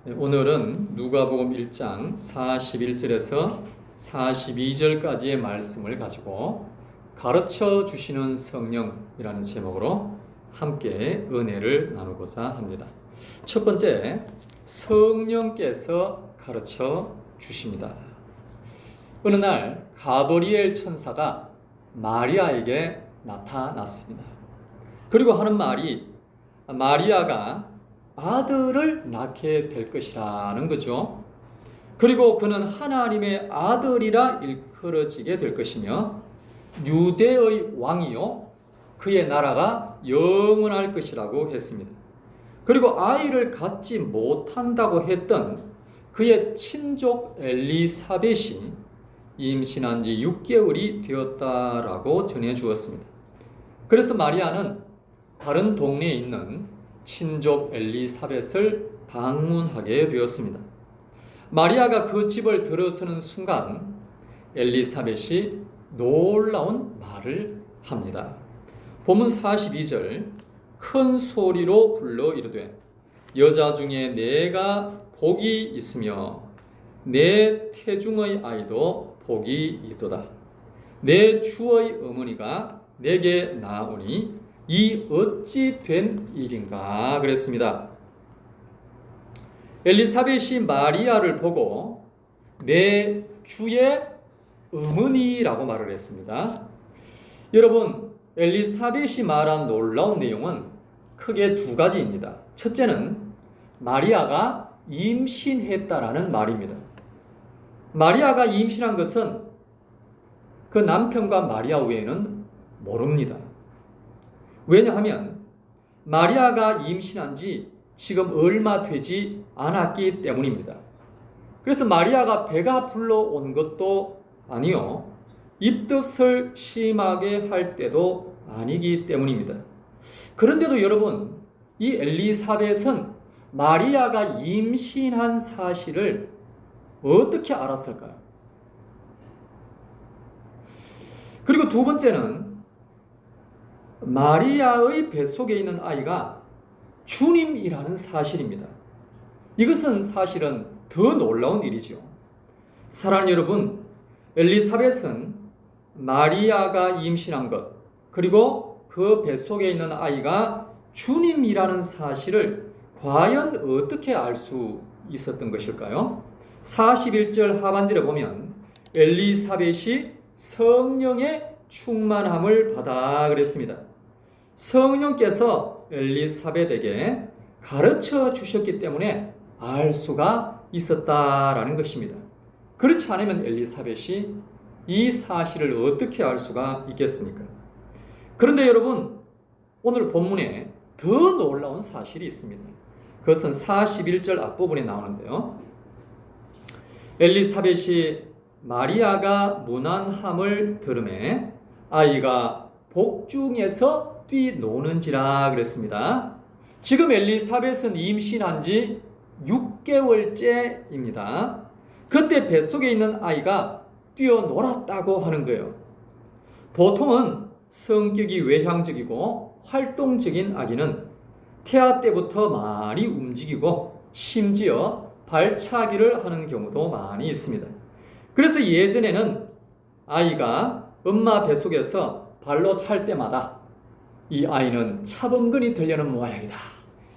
오늘은 누가복음 1장 41절에서 42절까지의 말씀을 가지고 가르쳐 주시는 성령이라는 제목으로 함께 은혜를 나누고자 합니다. 첫 번째, 성령께서 가르쳐 주십니다. 어느 날 가브리엘 천사가 마리아에게 나타났습니다. 그리고 하는 말이 마리아가 아들을 낳게 될 것이라는 거죠. 그리고 그는 하나님의 아들이라 일컬어지게 될 것이며 유대의 왕이요 그의 나라가 영원할 것이라고 했습니다. 그리고 아이를 갖지 못한다고 했던 그의 친족 엘리사벳이 임신한 지 6개월이 되었다라고 전해 주었습니다. 그래서 마리아는 다른 동네에 있는 친족 엘리사벳을 방문하게 되었습니다. 마리아가 그 집을 들어서는 순간 엘리사벳이 놀라운 말을 합니다. 본문 42절 큰 소리로 불러 이르되 여자 중에 내가 복이 있으며 내 태중의 아이도 복이 있도다. 내 주의 어머니가 내게 나오니 이 어찌 된 일인가 그랬습니다. 엘리사벳이 마리아를 보고 내 주의 어머니라고 말을 했습니다. 여러분, 엘리사벳이 말한 놀라운 내용은 크게 두 가지입니다. 첫째는 마리아가 임신했다라는 말입니다. 마리아가 임신한 것은 그 남편과 마리아 외에는 모릅니다. 왜냐하면 마리아가 임신한 지 지금 얼마 되지 않았기 때문입니다. 그래서 마리아가 배가 불러온 것도 아니요, 입덧을 심하게 할 때도 아니기 때문입니다. 그런데도 여러분, 이 엘리사벳은 마리아가 임신한 사실을 어떻게 알았을까요? 그리고 두 번째는 마리아의 뱃속에 있는 아이가 주님이라는 사실입니다. 이것은 사실은 더 놀라운 일이죠. 사랑하는 여러분, 엘리사벳은 마리아가 임신한 것, 그리고 그 뱃속에 있는 아이가 주님이라는 사실을 과연 어떻게 알 수 있었던 것일까요? 41절 하반절에 보면 엘리사벳이 성령의 충만함을 받아 그랬습니다. 성령께서 엘리사벳에게 가르쳐 주셨기 때문에 알 수가 있었다라는 것입니다. 그렇지 않으면 엘리사벳이 이 사실을 어떻게 알 수가 있겠습니까? 그런데 여러분, 오늘 본문에 더 놀라운 사실이 있습니다. 그것은 41절 앞부분에 나오는데요. 엘리사벳이 마리아가 무난함을 들으매 아이가 복중에서 뛰노는지라 그랬습니다. 지금 엘리사벳은 임신한 지 6개월째입니다. 그때 뱃속에 있는 아이가 뛰어놀았다고 하는 거예요. 보통은 성격이 외향적이고 활동적인 아기는 태아 때부터 많이 움직이고 심지어 발차기를 하는 경우도 많이 있습니다. 그래서 예전에는 아이가 엄마 뱃속에서 발로 찰 때마다 이 아이는 차범근이 되려는 모양이다.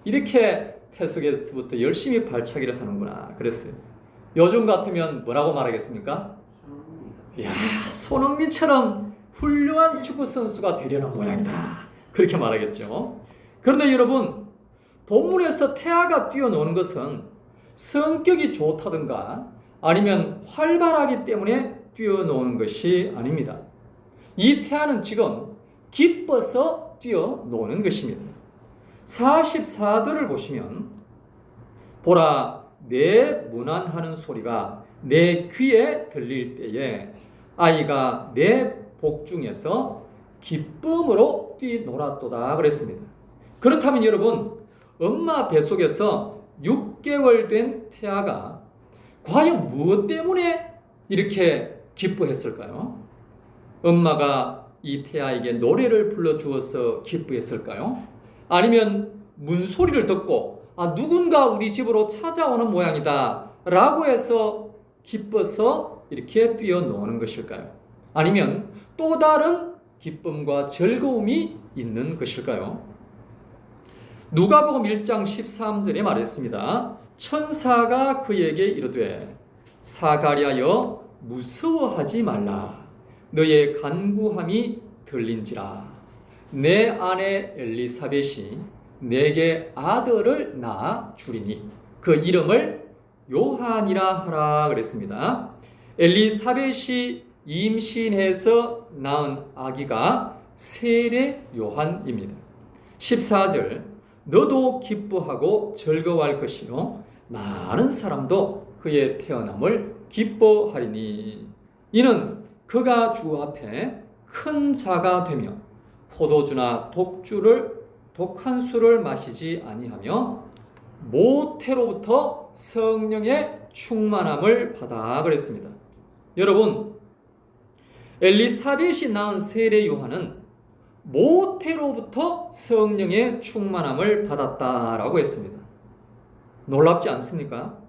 이렇게 태속에서부터 열심히 발차기를 하는구나 그랬어요. 요즘 같으면 뭐라고 말하겠습니까? 이야, 손흥민처럼 훌륭한 축구 선수가 되려는 모양이다. 그렇게 말하겠죠. 그런데 여러분, 본문에서 태아가 뛰어노는 것은 성격이 좋다든가 아니면 활발하기 때문에 뛰어노는 것이 아닙니다. 이 태아는 지금 기뻐서 뛰어노는 것입니다. 44절을 보시면 보라, 내 문안하는 소리가 내 귀에 들릴 때에 아이가 내 복중에서 기쁨으로 뛰놀았도다 그랬습니다. 그렇다면 여러분, 엄마 뱃속에서 6개월 된 태아가 과연 무엇 때문에 이렇게 기뻐했을까요? 엄마가 이 태아에게 노래를 불러주어서 기뻐했을까요? 아니면 문소리를 듣고 누군가 우리 집으로 찾아오는 모양이다 라고 해서 기뻐서 이렇게 뛰어노는 것일까요? 아니면 또 다른 기쁨과 즐거움이 있는 것일까요? 누가복음 1장 13절에 말했습니다. 천사가 그에게 이르되 사가랴여 무서워하지 말라. 너의 간구함이 들린지라. 내 아내 엘리사벳이 내게 아들을 낳아 주리니 그 이름을 요한이라 하라 그랬습니다. 엘리사벳이 임신해서 낳은 아기가 세례 요한입니다. 14절 너도 기뻐하고 즐거워할 것이요 많은 사람도 그의 태어남을 기뻐하리니 이는 그가 주 앞에 큰 자가 되며 포도주나 독한 술을 마시지 아니하며 모태로부터 성령의 충만함을 받아 그랬습니다. 여러분, 엘리사벳이 낳은 세례 요한은 모태로부터 성령의 충만함을 받았다라고 했습니다. 놀랍지 않습니까?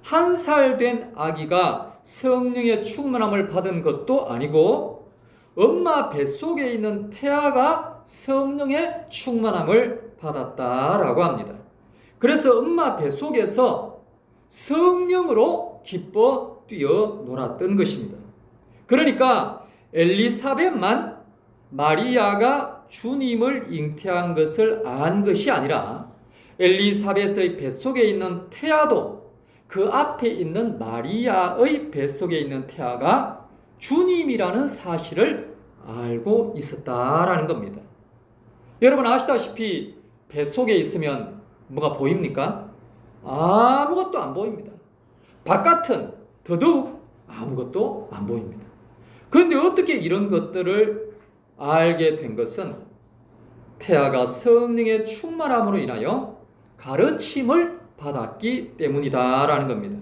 1살 된 아기가 성령의 충만함을 받은 것도 아니고 엄마 뱃속에 있는 태아가 성령의 충만함을 받았다라고 합니다. 그래서 엄마 뱃속에서 성령으로 기뻐 뛰어놀았던 것입니다. 그러니까 엘리사벳만 마리아가 주님을 잉태한 것을 안 것이 아니라 엘리사벳의 뱃속에 있는 태아도 그 앞에 있는 마리아의 뱃속에 있는 태아가 주님이라는 사실을 알고 있었다라는 겁니다. 여러분 아시다시피 뱃속에 있으면 뭐가 보입니까? 아무것도 안 보입니다. 바깥은 더더욱 아무것도 안 보입니다. 그런데 어떻게 이런 것들을 알게 된 것은 태아가 성령의 충만함으로 인하여 가르침을 받았기 때문이다라는 겁니다.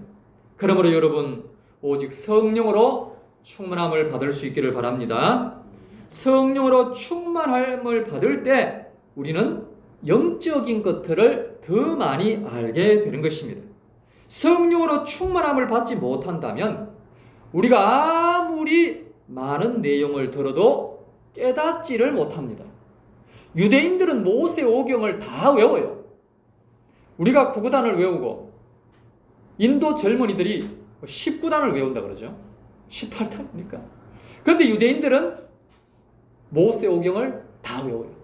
그러므로 여러분 오직 성령으로 충만함을 받을 수 있기를 바랍니다. 성령으로 충만함을 받을 때 우리는 영적인 것들을 더 많이 알게 되는 것입니다. 성령으로 충만함을 받지 못한다면 우리가 아무리 많은 내용을 들어도 깨닫지를 못합니다. 유대인들은 모세오경을 다 외워요. 우리가 9구단을 외우고 인도 젊은이들이 19단을 외운다 그러죠. 18단입니까? 그런데 유대인들은 모세오경을 다 외워요.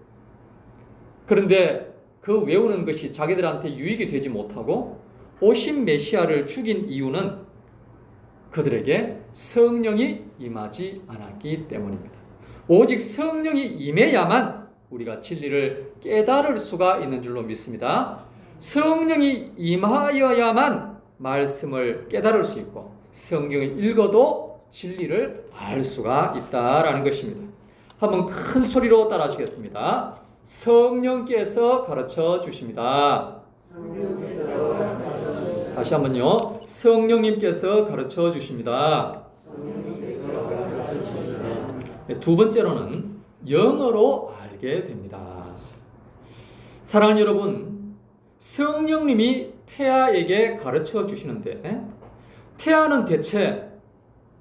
그런데 그 외우는 것이 자기들한테 유익이 되지 못하고 오신 메시아를 죽인 이유는 그들에게 성령이 임하지 않았기 때문입니다. 오직 성령이 임해야만 우리가 진리를 깨달을 수가 있는 줄로 믿습니다. 성령이 임하여야만 말씀을 깨달을 수 있고 성경을 읽어도 진리를 알 수가 있다라는 것입니다. 한번 큰 소리로 따라하시겠습니다. 성령께서 가르쳐 주십니다. 다시 한번요. 성령님께서 가르쳐 주십니다. 두 번째로는 영어로 알게 됩니다. 사랑하는 여러분, 성령님이 태아에게 가르쳐 주시는데 태아는 대체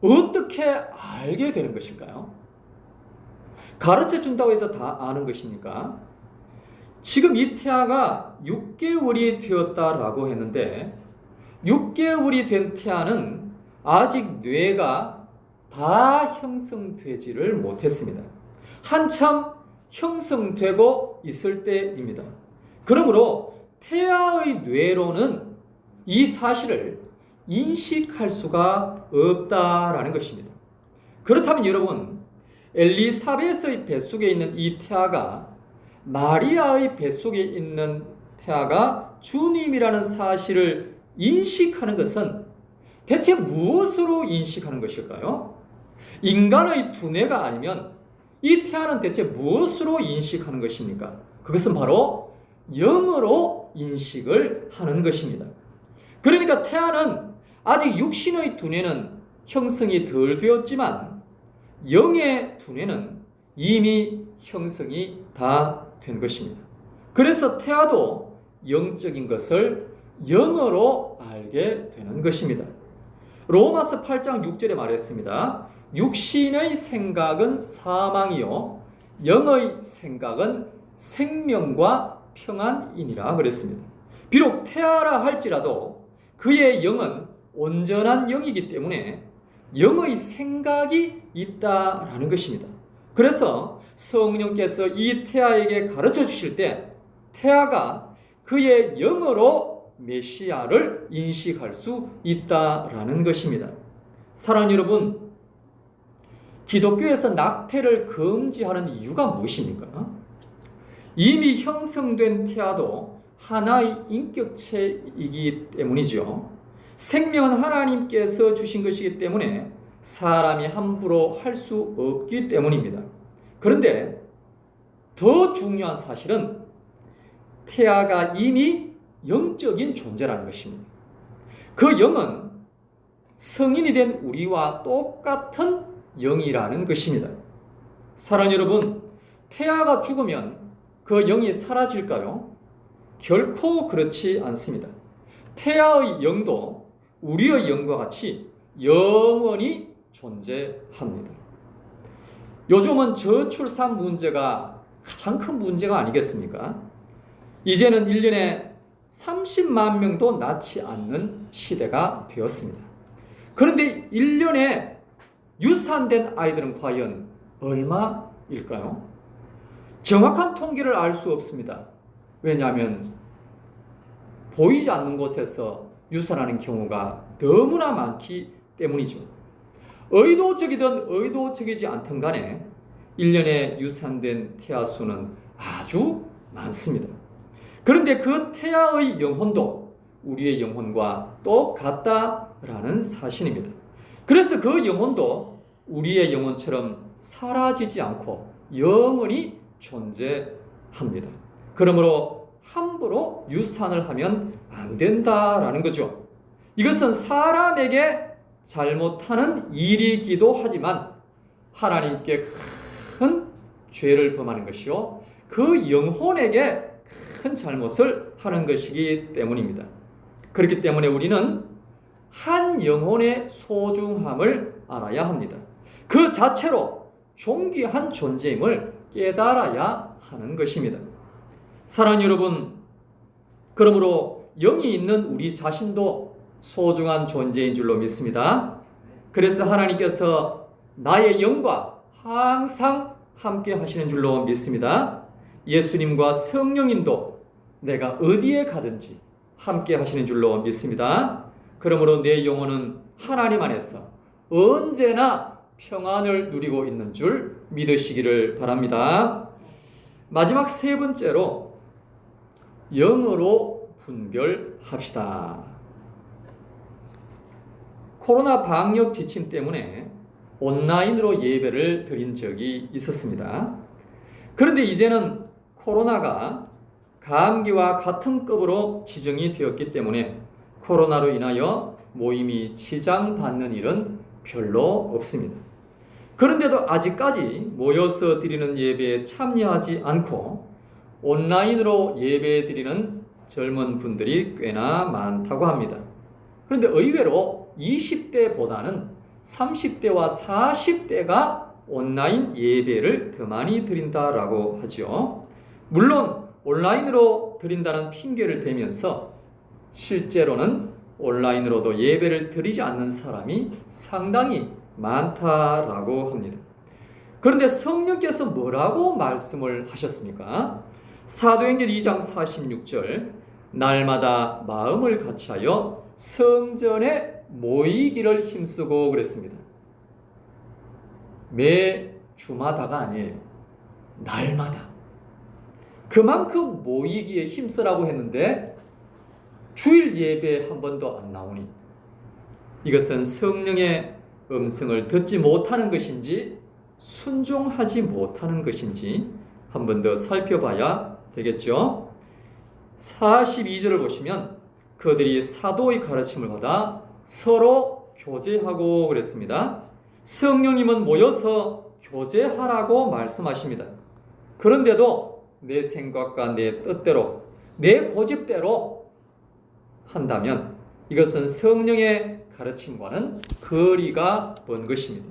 어떻게 알게 되는 것일까요? 가르쳐 준다고 해서 다 아는 것입니까? 지금 이 태아가 6개월이 되었다라고 했는데 6개월이 된 태아는 아직 뇌가 다 형성되지를 못했습니다. 한참 형성되고 있을 때입니다. 그러므로 태아의 뇌로는 이 사실을 인식할 수가 없다라는 것입니다. 그렇다면 여러분, 엘리사벳의 뱃속에 있는 이 태아가 마리아의 뱃속에 있는 태아가 주님이라는 사실을 인식하는 것은 대체 무엇으로 인식하는 것일까요? 인간의 두뇌가 아니면 이 태아는 대체 무엇으로 인식하는 것입니까? 그것은 바로 영으로 인식을 하는 것입니다. 그러니까 태아는 아직 육신의 두뇌는 형성이 덜 되었지만 영의 두뇌는 이미 형성이 다 된 것입니다. 그래서 태아도 영적인 것을 영어로 알게 되는 것입니다. 로마서 8장 6절에 말했습니다. 육신의 생각은 사망이요 영의 생각은 생명과 평안이니라 그랬습니다. 비록 태아라 할지라도 그의 영은 온전한 영이기 때문에 영의 생각이 있다라는 것입니다. 그래서 성령께서 이 태아에게 가르쳐 주실 때 태아가 그의 영으로 메시아를 인식할 수 있다라는 것입니다. 사랑하는 여러분, 기독교에서 낙태를 금지하는 이유가 무엇입니까? 이미 형성된 태아도 하나의 인격체이기 때문이죠. 생명은 하나님께서 주신 것이기 때문에 사람이 함부로 할 수 없기 때문입니다. 그런데 더 중요한 사실은 태아가 이미 영적인 존재라는 것입니다. 그 영은 성인이 된 우리와 똑같은 영이라는 것입니다. 사랑하는 여러분, 태아가 죽으면 그 영이 사라질까요? 결코 그렇지 않습니다. 태아의 영도 우리의 영과 같이 영원히 존재합니다. 요즘은 저출산 문제가 가장 큰 문제가 아니겠습니까? 이제는 1년에 30만 명도 낳지 않는 시대가 되었습니다. 그런데 1년에 유산된 아이들은 과연 얼마일까요? 정확한 통계를 알 수 없습니다. 왜냐하면 보이지 않는 곳에서 유산하는 경우가 너무나 많기 때문이죠. 의도적이든 의도적이지 않든 간에 1년에 유산된 태아 수는 아주 많습니다. 그런데 그 태아의 영혼도 우리의 영혼과 똑같다라는 사실입니다. 그래서 그 영혼도 우리의 영혼처럼 사라지지 않고 영원히 존재합니다. 그러므로 함부로 유산을 하면 안 된다라는 거죠. 이것은 사람에게 잘못하는 일이기도 하지만 하나님께 큰 죄를 범하는 것이요 그 영혼에게 큰 잘못을 하는 것이기 때문입니다. 그렇기 때문에 우리는 한 영혼의 소중함을 알아야 합니다. 그 자체로 존귀한 존재임을 깨달아야 하는 것입니다. 사랑하는 여러분, 그러므로 영이 있는 우리 자신도 소중한 존재인 줄로 믿습니다. 그래서 하나님께서 나의 영과 항상 함께 하시는 줄로 믿습니다. 예수님과 성령님도 내가 어디에 가든지 함께 하시는 줄로 믿습니다. 그러므로 내 영혼은 하나님 안에서 언제나 평안을 누리고 있는 줄 믿으시기를 바랍니다. 마지막 세 번째로 영으로 분별합시다. 코로나 방역 지침 때문에 온라인으로 예배를 드린 적이 있었습니다. 그런데 이제는 코로나가 감기와 같은 급으로 지정이 되었기 때문에 코로나로 인하여 모임이 지장받는 일은 별로 없습니다. 그런데도 아직까지 모여서 드리는 예배에 참여하지 않고 온라인으로 예배 드리는 젊은 분들이 꽤나 많다고 합니다. 그런데 의외로 20대보다는 30대와 40대가 온라인 예배를 더 많이 드린다라고 하죠. 물론 온라인으로 드린다는 핑계를 대면서 실제로는 온라인으로도 예배를 드리지 않는 사람이 상당히 많다라고 합니다. 그런데 성령께서 뭐라고 말씀을 하셨습니까? 사도행전 2장 46절 날마다 마음을 같이하여 성전에 모이기를 힘쓰고 그랬습니다. 매 주마다가 아니에요. 날마다. 그만큼 모이기에 힘쓰라고 했는데 주일 예배 한 번도 안 나오니 이것은 성령의 음성을 듣지 못하는 것인지 순종하지 못하는 것인지 한 번 더 살펴봐야 되겠죠. 42절을 보시면 그들이 사도의 가르침을 받아 서로 교제하고 그랬습니다. 성령님은 모여서 교제하라고 말씀하십니다. 그런데도 내 생각과 내 뜻대로 내 고집대로 한다면 이것은 성령의 가르침과는 거리가 먼 것입니다.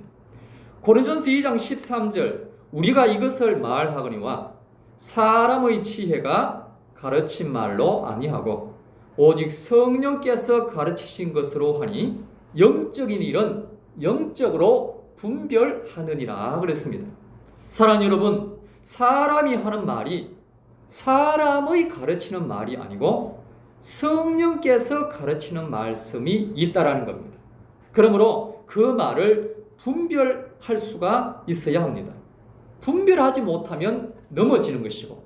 고린전서 2장 13절 우리가 이것을 말하거니와 사람의 지혜가 가르친 말로 아니하고 오직 성령께서 가르치신 것으로 하니 영적인 일은 영적으로 분별하느니라 그랬습니다. 사랑하는 여러분, 사람이 하는 말이 사람의 가르치는 말이 아니고 성령께서 가르치는 말씀이 있다라는 겁니다. 그러므로 그 말을 분별할 수가 있어야 합니다. 분별하지 못하면 넘어지는 것이고,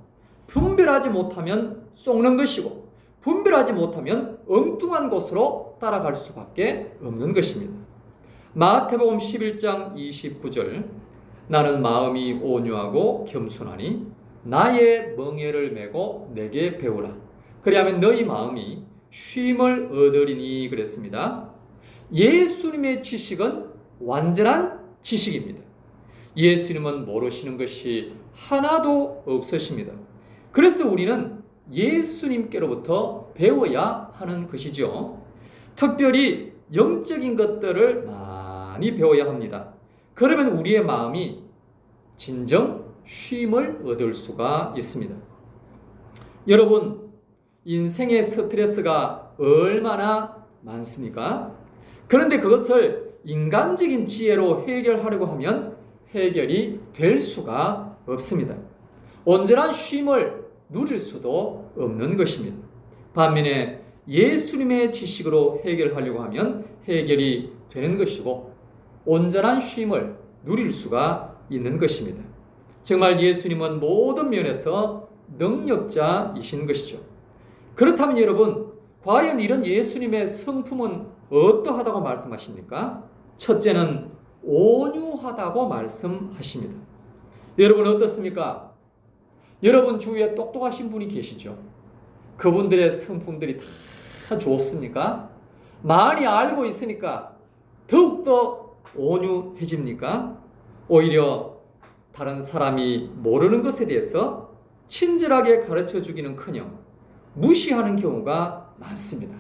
분별하지 못하면 속는 것이고, 분별하지 못하면 엉뚱한 곳으로 따라갈 수밖에 없는 것입니다. 마태복음 11장 29절 나는 마음이 온유하고 겸손하니 나의 멍에를 메고 내게 배우라. 그리하면 너희 마음이 쉼을 얻으리니 그랬습니다. 예수님의 지식은 완전한 지식입니다. 예수님은 모르시는 것이 하나도 없으십니다. 그래서 우리는 예수님께로부터 배워야 하는 것이죠. 특별히 영적인 것들을 많이 배워야 합니다. 그러면 우리의 마음이 진정 쉼을 얻을 수가 있습니다. 여러분, 인생의 스트레스가 얼마나 많습니까? 그런데 그것을 인간적인 지혜로 해결하려고 하면 해결이 될 수가 없습니다. 온전한 쉼을 누릴 수도 없는 것입니다. 반면에 예수님의 지식으로 해결하려고 하면 해결이 되는 것이고 온전한 쉼을 누릴 수가 있는 것입니다. 정말 예수님은 모든 면에서 능력자이신 것이죠. 그렇다면 여러분, 과연 이런 예수님의 성품은 어떠하다고 말씀하십니까? 첫째는 온유하다고 말씀하십니다. 여러분 어떻습니까? 여러분 주위에 똑똑하신 분이 계시죠? 그분들의 성품들이 다 좋습니까? 많이 알고 있으니까 더욱더 온유해집니까? 오히려 다른 사람이 모르는 것에 대해서 친절하게 가르쳐 주기는커녕 무시하는 경우가 많습니다.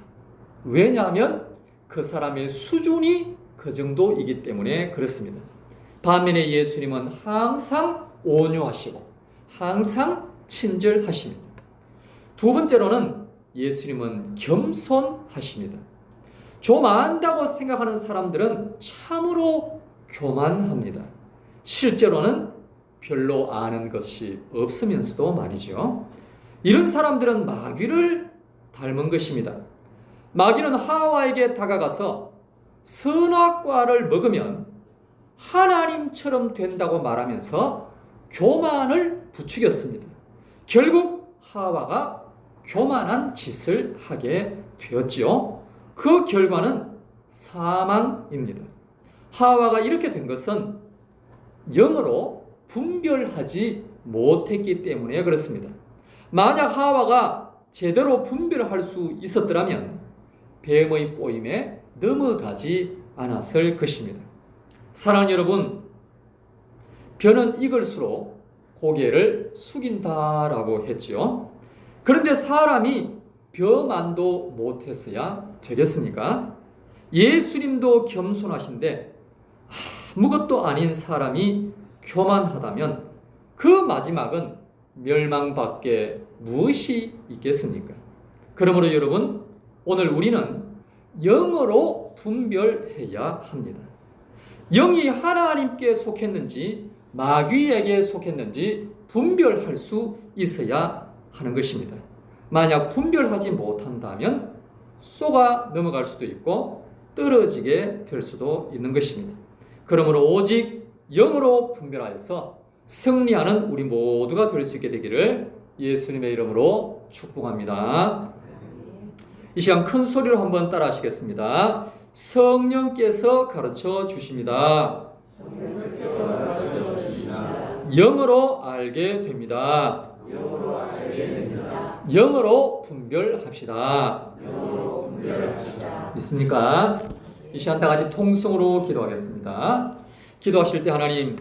왜냐하면 그 사람의 수준이 그 정도이기 때문에 그렇습니다. 반면에 예수님은 항상 온유하시고 항상 친절하십니다. 두 번째로는 예수님은 겸손하십니다. 좀 안다고 생각하는 사람들은 참으로 교만합니다. 실제로는 별로 아는 것이 없으면서도 말이죠. 이런 사람들은 마귀를 닮은 것입니다. 마귀는 하와에게 다가가서 선악과를 먹으면 하나님처럼 된다고 말하면서 교만을 부추겼습니다. 결국 하와가 교만한 짓을 하게 되었지요. 그 결과는 사망입니다. 하와가 이렇게 된 것은 영으로 분별하지 못했기 때문에 그렇습니다. 만약 하와가 제대로 분별할 수 있었더라면 뱀의 꼬임에 넘어가지 않았을 것입니다. 사랑하는 여러분, 벼는 익을수록 고개를 숙인다라고 했지요. 그런데 사람이 벼만도 못했어야 되겠습니까? 예수님도 겸손하신데 아무것도 아닌 사람이 교만하다면 그 마지막은 멸망밖에 무엇이 있겠습니까? 그러므로 여러분, 오늘 우리는 영으로 분별해야 합니다. 영이 하나님께 속했는지 마귀에게 속했는지 분별할 수 있어야 하는 것입니다. 만약 분별하지 못한다면 쏘가 넘어갈 수도 있고 떨어지게 될 수도 있는 것입니다. 그러므로 오직 영으로 분별하여서 승리하는 우리 모두가 될 수 있게 되기를 예수님의 이름으로 축복합니다. 이 시간 큰 소리로 한번 따라 하시겠습니다. 성령께서 가르쳐 주십니다. 영으로 알게 됩니다. 영으로 분별합시다. 믿습니까? 이 시간 다 같이 통성으로 기도하겠습니다. 기도하실 때 하나님,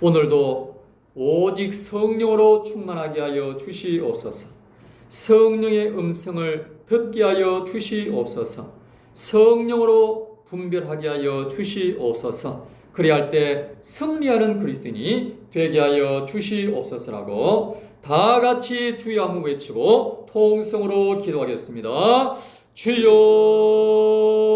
오늘도 오직 성령으로 충만하게 하여 주시옵소서. 성령의 음성을 듣게 하여 주시옵소서. 성령으로 분별하게 하여 주시옵소서. 그리할 때 승리하는 그리스도인이 되게 하여 주시옵소서라고 다 같이 주여 한번 외치고 통성으로 기도하겠습니다. 주여